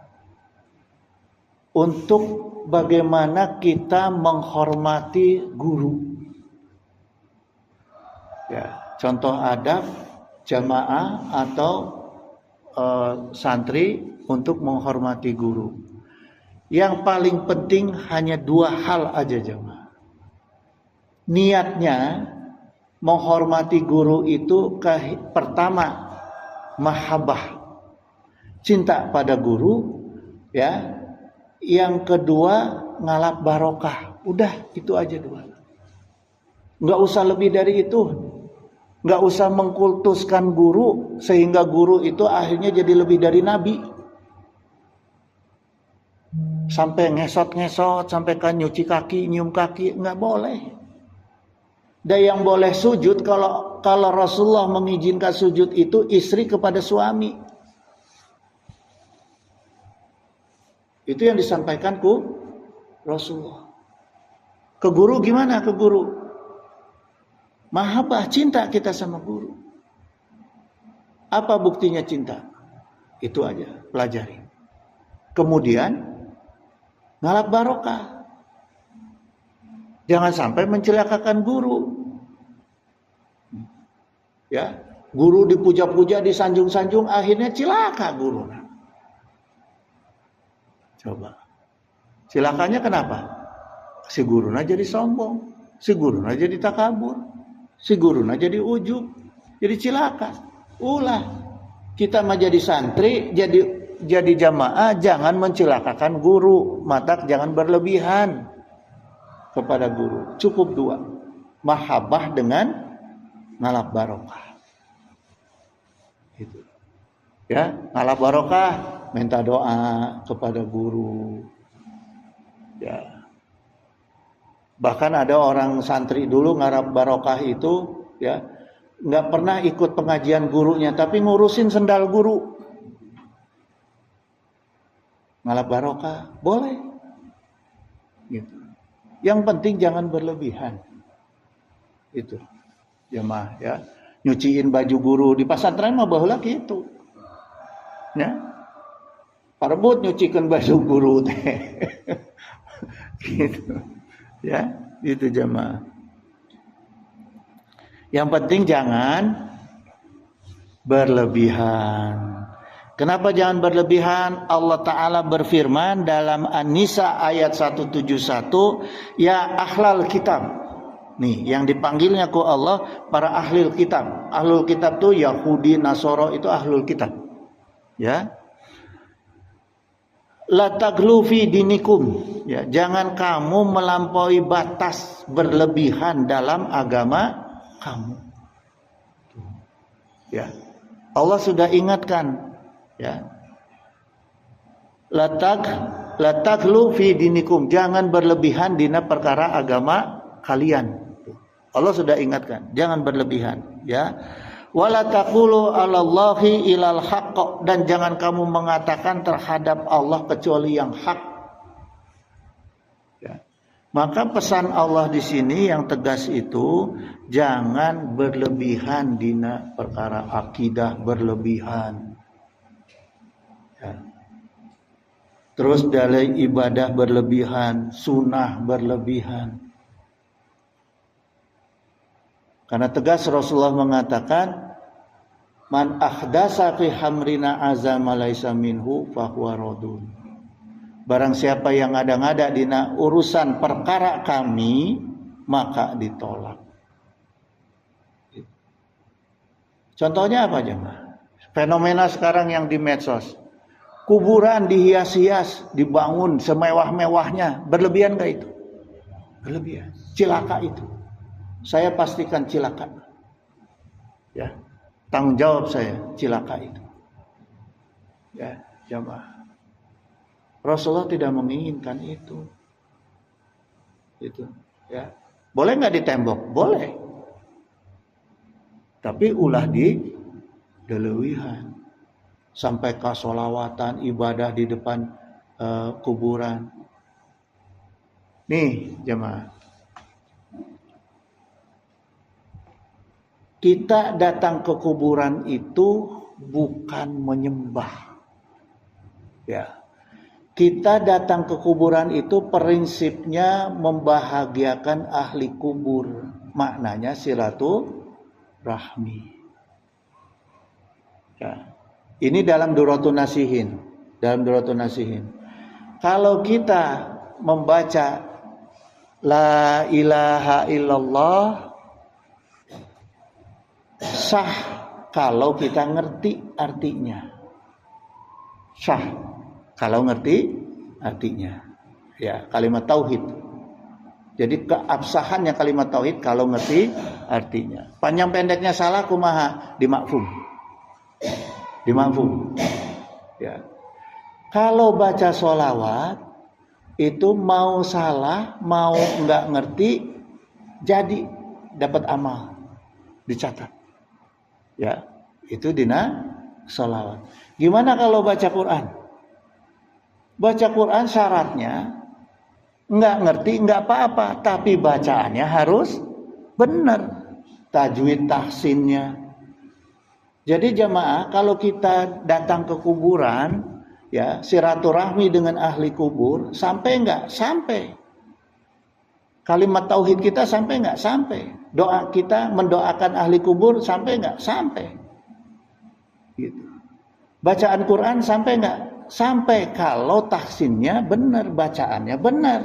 Untuk bagaimana kita menghormati guru. Ya, contoh adab jamaah atau santri untuk menghormati guru. Yang paling penting hanya 2 hal aja jemaah. Niatnya menghormati guru itu pertama mahabbah, cinta pada guru, ya. Yang kedua ngalap barokah. Udah, itu aja 2. Nggak usah lebih dari itu. Nggak usah mengkultuskan guru sehingga guru itu akhirnya jadi lebih dari nabi. Sampai ngesot-ngesot, sampai kan nyuci kaki, nyium kaki, nggak boleh. Dan yang boleh sujud kalau Rasulullah mengizinkan sujud itu istri kepada suami. Itu yang disampaikan Rasulullah. Ke guru gimana ke guru? Mahabbah, cinta kita sama guru. Apa buktinya cinta? Itu aja, pelajari. Kemudian ngalap barokah. Jangan sampai mencelakakan guru. Ya, guru dipuja-puja, disanjung-sanjung, akhirnya cilaka guru. Coba. Cilakanya kenapa? Si guruna jadi sombong, si guruna jadi takabur, si guruna jadi ujub, jadi cilaka. Ulah. Kita mah jadi santri, jadi jamaah, jangan mencilakakan guru, mata jangan berlebihan kepada guru. Cukup 2. Mahabbah dengan ngalap barokah. Gitu. Ya, ngalap barokah, minta doa kepada guru. Ya. Bahkan ada orang santri dulu ngalap barokah itu, ya, nggak pernah ikut pengajian gurunya, tapi ngurusin sendal guru. Ngalap barokah, boleh. Gitu. Yang penting jangan berlebihan. Itu. Jemaah, ya. Nyuciin baju guru di pesantren mah baheula gitu. Ya. Parebut nyucikan baju guru teh. Gitu. Ya, itu jemaah. Yang penting jangan berlebihan. Kenapa jangan berlebihan? Allah Ta'ala berfirman dalam An-Nisa ayat 171, ya ahlal kitab. Nih, yang dipanggilnya ku Allah para ahlul kitab. Ahlul kitab tuh Yahudi, Nasoro itu ahlul kitab. Ya. La taglu fi dinikum. Ya, jangan kamu melampaui batas berlebihan dalam agama kamu. Ya. Allah sudah ingatkan, ya. La taglu fi dinikum. Jangan berlebihan dina perkara agama kalian. Allah sudah ingatkan, jangan berlebihan, ya. Wala taqulu 'alallahi ilal haqq, dan jangan kamu mengatakan terhadap Allah kecuali yang hak. Ya. Maka pesan Allah di sini yang tegas itu jangan berlebihan dina perkara akidah berlebihan. Ya. Terus dari ibadah berlebihan, sunnah berlebihan. Karena tegas Rasulullah mengatakan, man ahdasa fi hamrina azama laisa minhu fahuwa radun. Barang siapa yang ngada-ngada dina urusan perkara kami, maka ditolak. Contohnya apa jemaah? Fenomena sekarang yang di medsos. Kuburan dihias-hias, dibangun semewah-mewahnya. Berlebihan gak itu? Berlebihan. Cilaka itu. Saya pastikan cilaka. Ya. Tanggung jawab saya cilaka itu. Ya, jemaah. Rasulullah tidak menginginkan itu. Itu, ya. Boleh nggak di tembok? Boleh. Tapi ulah di delewihan. Sampai ke sholawatan, ibadah di depan kuburan. Nih, jemaah. Kita datang ke kuburan itu bukan menyembah. Ya. Kita datang ke kuburan itu prinsipnya membahagiakan ahli kubur. Maknanya silaturahmi. Ya. Ini dalam Duratun Nasihin. Dalam Duratun Nasihin. Kalau kita membaca La ilaha illallah sah kalau kita ngerti artinya. Sah kalau ngerti artinya, ya, kalimat tauhid. Jadi keabsahannya kalimat tauhid kalau ngerti artinya. Panjang pendeknya salah kumaha dimakfum. Dimakfum. Ya. Kalau baca sholawat itu mau salah, mau nggak ngerti, jadi dapat amal, dicatat. Ya, itu dina sholawat. Gimana kalau baca Quran? Baca Quran syaratnya nggak ngerti nggak apa-apa, tapi bacaannya harus benar, tajwid tahsinnya. Jadi jamaah, kalau kita datang ke kuburan, ya silaturahmi dengan ahli kubur, sampai nggak? Sampai. Kalimat tauhid kita sampai nggak? Sampai. Doa kita mendoakan ahli kubur sampai nggak? Sampai. Gitu. Bacaan Quran sampai nggak? Sampai kalau tahsinnya benar, bacaannya benar.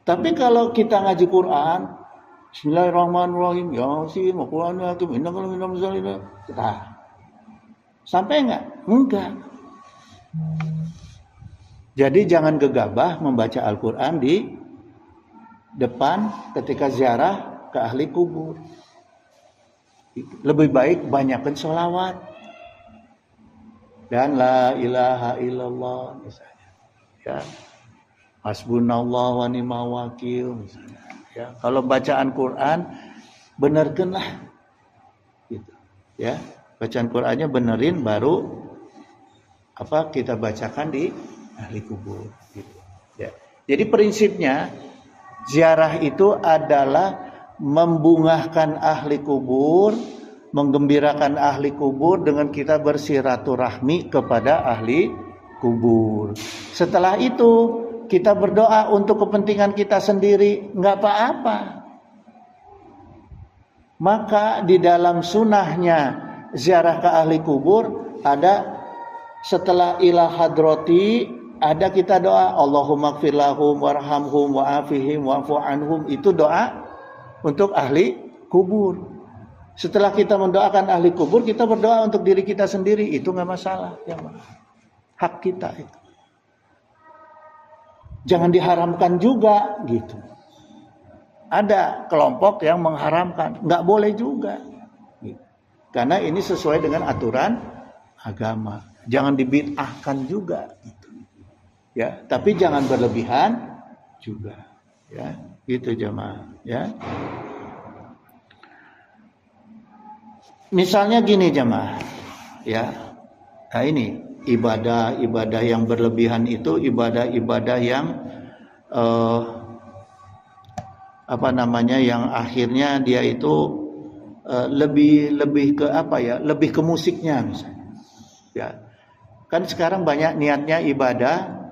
Tapi kalau kita ngaji Quran, Bismillahirrahmanirrahim, Yasin, Al-Qur'anul Hakim, innaka laminal mursalin. Sampai enggak? Enggak. Jadi jangan gegabah membaca Al-Qur'an di depan ketika ziarah ke ahli kubur. Lebih baik banyakkan sholawat. Dan la ilaha illallah misalnya. Ya. Hasbunallah wa ni'mal wakil misalnya. Ya, kalau bacaan Quran benerkanlah. Gitu. Ya, bacaan Qurannya benerin baru apa kita bacakan di ahli kubur gitu. Ya. Jadi prinsipnya ziarah itu adalah membungahkan ahli kubur, menggembirakan ahli kubur dengan kita bersiraturahmi kepada ahli kubur. Setelah itu kita berdoa untuk kepentingan kita sendiri, nggak apa-apa. Maka di dalam sunnahnya ziarah ke ahli kubur ada setelah ila hadrati ada kita doa Allahumma gfir lahum warhamhum wa'afihim wa'fu anhum, itu doa untuk ahli kubur. Setelah kita mendoakan ahli kubur, kita berdoa untuk diri kita sendiri, itu nggak masalah, ya, hak kita itu. Jangan diharamkan juga gitu. Ada kelompok yang mengharamkan, nggak boleh juga. Gitu. Karena ini sesuai dengan aturan agama. Jangan dibid'ahkan juga. Gitu. Ya, tapi jangan berlebihan juga. Ya, gitu jemaah. Ya. Misalnya gini jemaah. Ya, nah ini. Ibadah-ibadah yang berlebihan itu ibadah-ibadah yang yang akhirnya dia itu lebih ke apa ya, lebih ke musiknya misalnya. Ya, kan sekarang banyak niatnya ibadah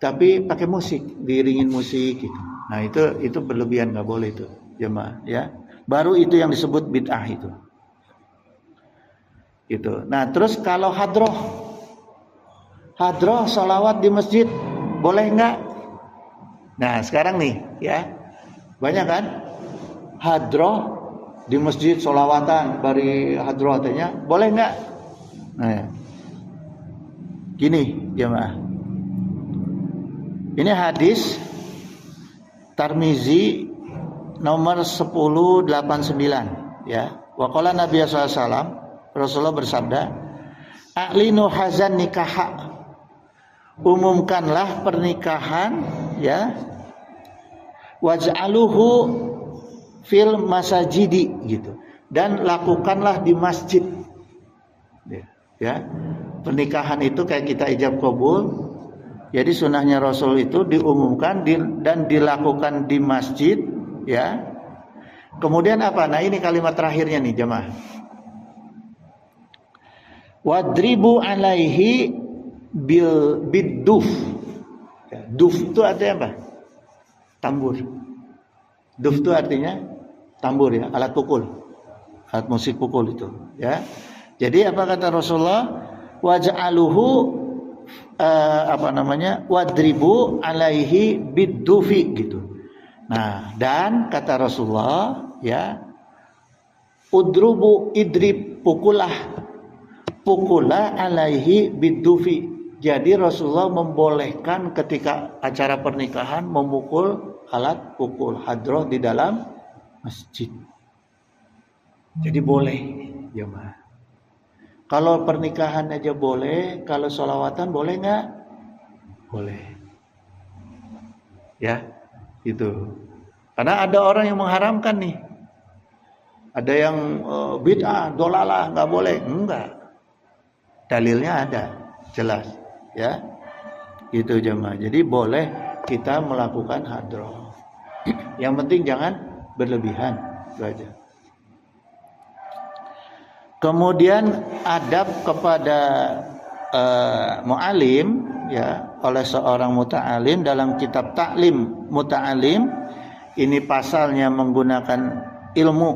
tapi pakai musik, diiringin musik gitu. Nah itu berlebihan, nggak boleh itu jemaah. Ya, baru itu yang disebut bid'ah itu. Gitu. Nah terus kalau hadroh sholawat di masjid boleh nggak? Nah sekarang nih ya, banyak kan hadroh di masjid sholawatan bari hadroh katanya boleh nggak? Nah ya. Gini jemaah, ini hadis Tirmizi nomor 1089 ya. Wa qala Nabi sallallahu alaihi wasallam, Rasulullah bersabda, a'linu hazan nikaha, umumkanlah pernikahan, ya, waj'aluhu fil masajidi gitu, dan lakukanlah di masjid, ya. Pernikahan itu kayak kita ijab kabul, jadi sunnahnya Rasul itu diumumkan dan dilakukan di masjid, ya. Kemudian apa? Nah, ini kalimat terakhirnya nih jemaah. Wadribu alaihi biduf. Ya, duf itu artinya apa? Tambur. Duf itu artinya tambur, ya, alat pukul. Alat musik pukul itu, ya. Jadi apa kata Rasulullah? Waj'aluhu wadribu alaihi bidufi gitu. Nah, dan kata Rasulullah, ya, idrib, pukullah alaihi bidufi. Jadi Rasulullah membolehkan ketika acara pernikahan memukul alat pukul hadroh di dalam masjid. Jadi boleh, jemaah. Kalau pernikahan aja boleh, kalau sholawatan boleh nggak? Boleh. Ya, itu. Karena ada orang yang mengharamkan nih. Ada yang bid'ah, dolalah, nggak boleh. Enggak. Dalilnya ada, jelas. Ya, itu jemaah. Jadi boleh kita melakukan hadroh. Yang penting jangan berlebihan, itu aja. Kemudian adab kepada mu'alim, ya, oleh seorang muta'alim dalam kitab Ta'lim Muta'alim, ini pasalnya menggunakan ilmu,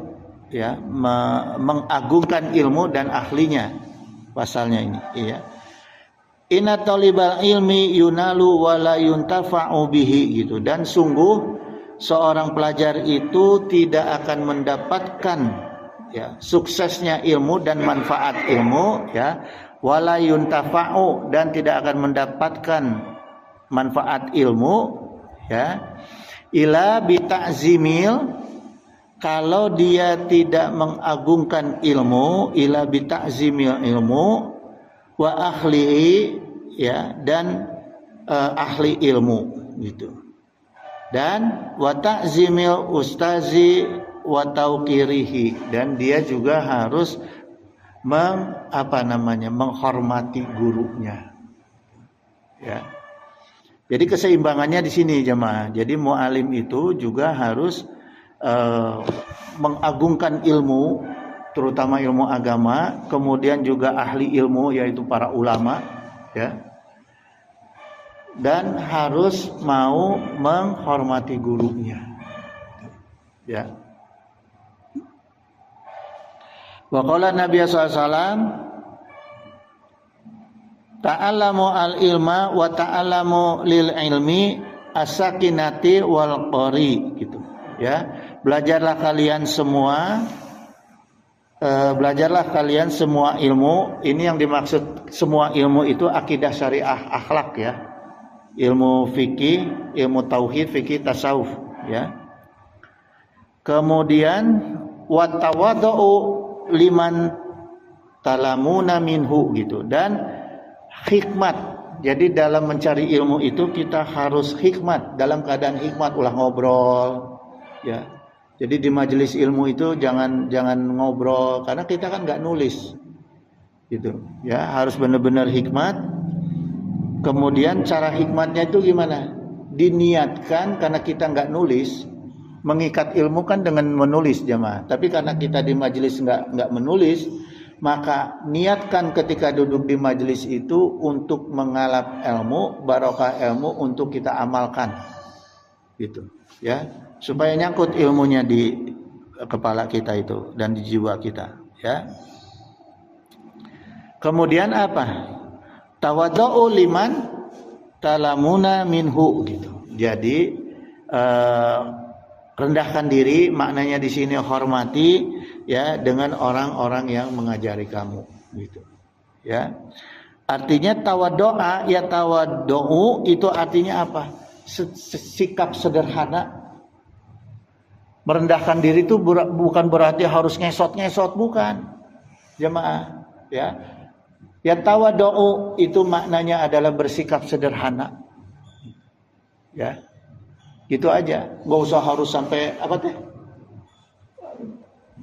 ya, mengagungkan ilmu dan ahlinya, pasalnya ini, ya. Inna talibal ilmi yunalu wala yuntafa'u bihi gitu, dan sungguh seorang pelajar itu tidak akan mendapatkan, ya, suksesnya ilmu dan manfaat ilmu, ya, wala yuntafa'u, dan tidak akan mendapatkan manfaat ilmu, ya, ila bita'zimil, kalau dia tidak mengagungkan ilmu, ila bita'zimil ilmu wa ahlihi, ya, dan ahli ilmu gitu, dan wa ta'zimil ustazi wa tauqirihi, dan dia juga harus menghormati gurunya, ya. Jadi keseimbangannya di sini jemaah. Jadi mu'alim itu juga harus mengagungkan ilmu, terutama ilmu agama, kemudian juga ahli ilmu yaitu para ulama, ya, dan harus mau menghormati gurunya, ya. Wa qala Nabi sallallahu alaihi wasallam, ta'allamu al-ilma wa ta'allamu lil ilmi as-sakinati wal qari gitu, ya. Belajarlah kalian semua ilmu. Ini yang dimaksud semua ilmu itu akidah, syariah, akhlak, ya. Ilmu fikih, ilmu tauhid, fikih, tasawuf, ya. Kemudian wa tawadhu liman talamuna minhu gitu, dan hikmat. Jadi dalam mencari ilmu itu kita harus hikmat, dalam keadaan hikmat, ulah ngobrol, ya. Jadi di majelis ilmu itu jangan ngobrol, karena kita kan nggak nulis gitu, ya. Harus benar-benar hikmat. Kemudian cara hikmatnya itu gimana? Diniatkan, karena kita nggak nulis. Mengikat ilmu kan dengan menulis jemaah, tapi karena kita di majelis nggak menulis, maka niatkan ketika duduk di majelis itu untuk mengalap ilmu, barokah ilmu untuk kita amalkan, gitu, ya, supaya nyangkut ilmunya di kepala kita itu dan di jiwa kita, ya. Kemudian apa? Tawadhu liman talamuna minhu gitu. Jadi rendahkan diri, maknanya di sini hormati, ya, dengan orang-orang yang mengajari kamu gitu, ya. Artinya tawaddoa, ya, tawaddu itu artinya apa? Sikap sederhana. Merendahkan diri itu bukan berarti harus ngesot-ngesot, bukan, jemaah, ya. Ya tawadhu itu maknanya adalah bersikap sederhana. Ya. Gitu aja. Enggak usah harus sampai apa teh?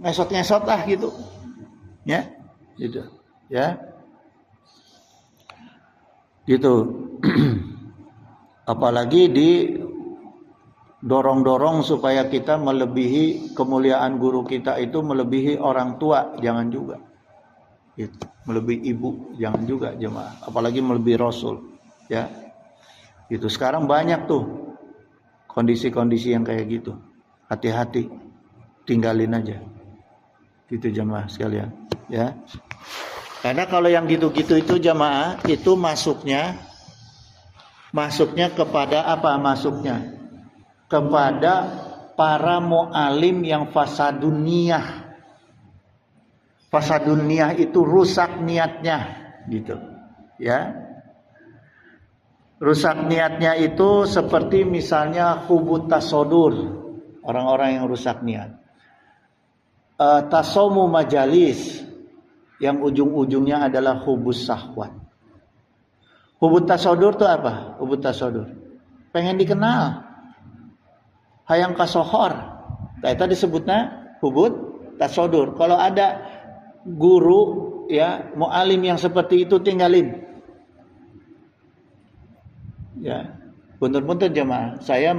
Ngesot-ngesot lah gitu. Ya. Gitu. Ya. Gitu. Apalagi dorong-dorong supaya kita melebihi kemuliaan guru kita itu melebihi orang tua, jangan juga. Gitu. Melebihi ibu, jangan juga jemaah. Apalagi melebihi Rasul, ya. Itu sekarang banyak tuh kondisi-kondisi yang kayak gitu. Hati-hati, tinggalin aja. Gitu jemaah sekalian, ya. Karena kalau yang gitu-gitu itu jemaah itu masuknya kepada apa masuknya? Kepada para mu'alim yang fasadun niyah. Fasadun niyah itu rusak niatnya, gitu. Ya. Rusak niatnya itu seperti misalnya hubut tasodur, orang-orang yang rusak niat. Tasomu majalis, yang ujung-ujungnya adalah hubus sahwat. Hubut tasodur itu apa? Hubut tasodur. Pengen dikenal. Hayang kasohor. Nah, itu disebutnya hubut tasodur. Kalau ada guru ya mu'alim yang seperti itu tinggalin. Ya, punten-punten jemaah. Saya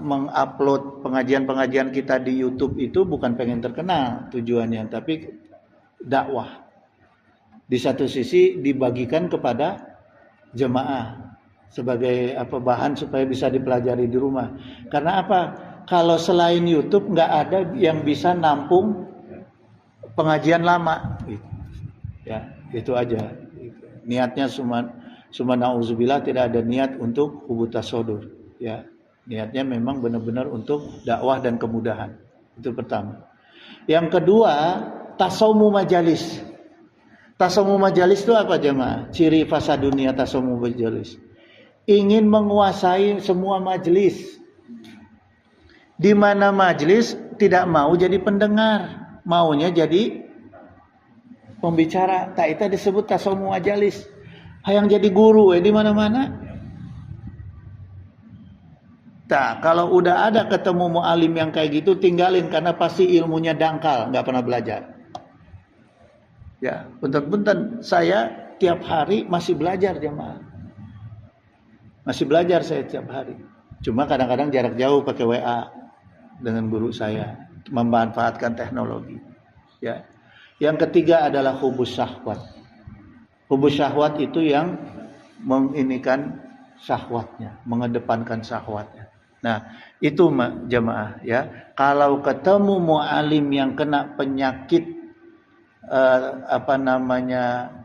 mengupload pengajian-pengajian kita di YouTube itu bukan pengen terkenal tujuannya, tapi dakwah. Di satu sisi dibagikan kepada jemaah sebagai bahan supaya bisa dipelajari di rumah. Karena apa? Kalau selain YouTube nggak ada yang bisa nampung pengajian lama. Ya, itu aja. Niatnya cuma nauzubillah tidak ada niat untuk hubut tasodur. Ya, niatnya memang benar-benar untuk dakwah dan kemudahan. Itu pertama. Yang kedua, tasawmu majalis. Tasawmu majalis itu apa jemaah? Ciri fasadunia tasawmu majalis. Ingin menguasai semua majelis. Di mana majelis tidak mau jadi pendengar, maunya jadi pembicara. Tak itu disebut tasawmu majalis. Hayang jadi guru di mana-mana. Tak, kalau udah ada ketemu mu'alim yang kayak gitu tinggalin karena pasti ilmunya dangkal, nggak pernah belajar. Ya, punten-punten saya tiap hari masih belajar jemaah. Masih belajar saya tiap hari. Cuma kadang-kadang jarak jauh pakai WA dengan guru saya, memanfaatkan teknologi. Ya. Yang ketiga adalah hubus syahwat. Hubus syahwat itu yang menginikan syahwatnya, mengedepankan syahwatnya. Nah, itu jemaah ya. Kalau ketemu mu'alim yang kena penyakit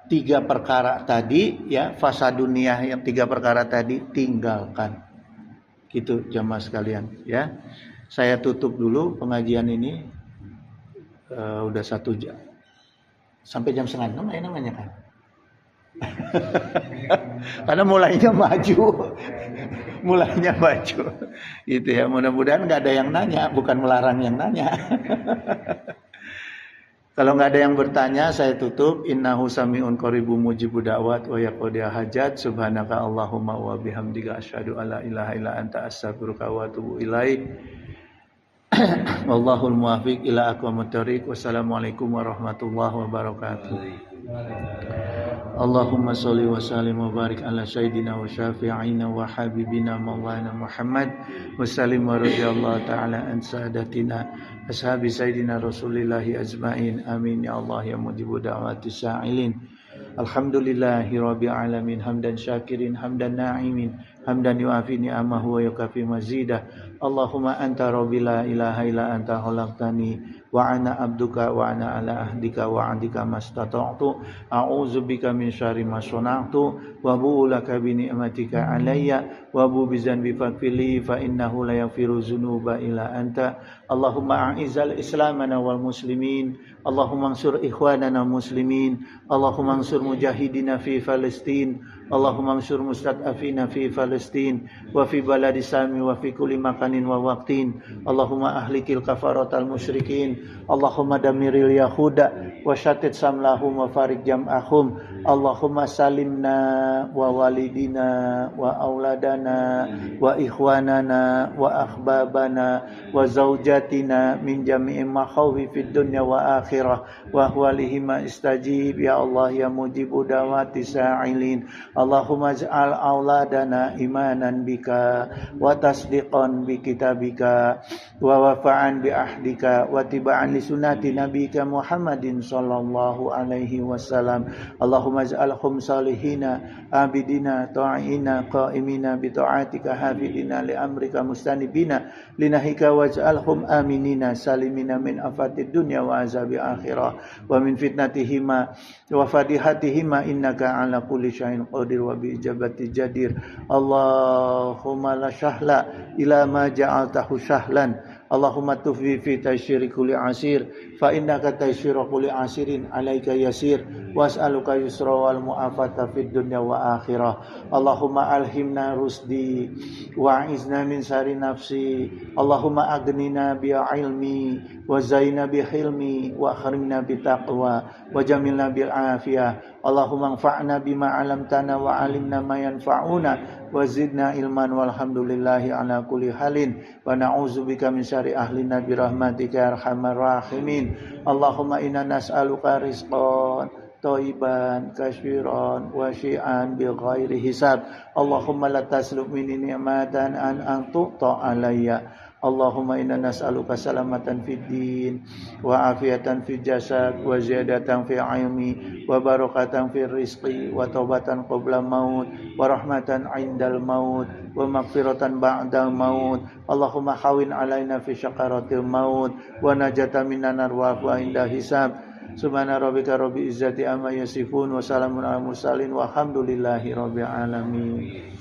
tiga perkara tadi ya, fasaduniyah yang tiga perkara tadi tinggalkan. Gitu jemaah sekalian ya. Saya tutup dulu pengajian ini. Udah 1 jam. Sampai jam 5:30 ya namanya kan. Karena mulainya maju. Gitu ya. Mudah-mudahan nggak ada yang nanya, bukan melarang yang nanya. Kalau nggak ada yang bertanya, saya tutup. Innahu sami'un qaribun mujibud da'wat wa yaqdi hajat. Subhanaka Allahumma wa bihamdika asyhadu alla ilaha illa anta astaghfiruka wa atubu ilaik. Wallahul muwaffiq ila aqwamit thoriq. Wassalamualaikum warahmatullahi wabarakatuh. Allahumma sholli wa sallim wa barik ala sayyidina wa syafi'ina wa habibina maulana Muhammad wa sallim wa radhiyallahu ta'ala an sadatina ashabi sayyidina Rasulillahi ajma'in. Amin ya Allah ya mujibu da'wati sa'ilin. Alhamdulillahi rabbil alamin hamdan syakirin hamdan na'imin hamdan yu'afi ni'amahu wa yukafi mazidah. Allahumma anta rabbi la ilaha illa anta khalaqtani wa ana abduka wa ana ala ahdika wa adika mastata'tu a'udzu bika min syarri ma sana'tu wa bu'ulaka bi ni'matika alayya wa bu bi zanbi faghfirli fa innahu la yaghfiru dzunuba illa anta. Allahumma a'izzal islamana wal muslimin Allahumma ansur ikhwanana muslimin, Allahumma ansur mujahidina fi Palestin, Allahumma ansur mustad'afina fi Palestin wa fi baladi Sami wa fi kulli makanin wa waqtin. Allahumma ahlikil kafaratal musyrikin, Allahumma damiril yahuda wa syatit samlahum wa farik jam'ahum. Allahumma salimna wa walidina wa auladana wa ikhwanana wa akhbabana wa zaujatina min jami'i makhawfi fid dunya wa akhirah wa ahwalihima istajib ya Allah ya mujibu dawati sa'ilin. Allahumma ij'al auladana imanan bika wa tasdiqan bi kitabika wa wafa'an bi ahdika wa tiba'an li sunnati nabika Muhammadin sallallahu alaihi wasallam. Allahumma ij'alhum salihina abidina ta'ina qa'imina bi ta'atika hafidina li amrika mustanibina linahika waj'alhum aminina salimina min afatid dunya wa azabi akhirah wa min fitnatihima wa fadihatihima innaka ala kulli syai'in qadir wa bi ijabati jadir. Allahumma la syahla ila ma ja'altahu syahlan. Allahumma tuffi fi tasyiri kulli asir fa innaka tasyiru kulli asirin alaika yasir was'aluka yusra wal mu'afata fid dunya wa akhirah. Allahumma alhimna rusdi wa izna min sari nafsi. Allahumma aghnina bi ilmi wa zaina bi hilmi wa akrimna bi taqwa wa jamilna bil afiyah. Allahumma anfa'na bima 'allamtana wa 'allimna ma yanfa'una wa zidna ilman walhamdulillahi ala kulli halin wa na'udzubika min syarri ahlina bi rahmatika ya arhamar rahimin. Allahumma inna nas'aluka rizqan thayyiban kasyiran wasi'an bi ghairi hisab. Allahumma la taslub minni ni'matan an tu'ta alayya. Allahumma inna nas'aluka salamatan fid din wa afiatan fil jasad wa ziyadatan fil ilmi wa barakatan fil rizqi wa taubatan qabla maut wa rahmatan 'indal maut wa maghfiratan ba'dal maut. Allahumma hawin 'alaina fi syakaratil maut wa najatan minan nar wa inda hisab. Subhana rabbika rabbil izzati amma yasifun wa salamun alal mursalin walhamdulillahi rabbil alamin.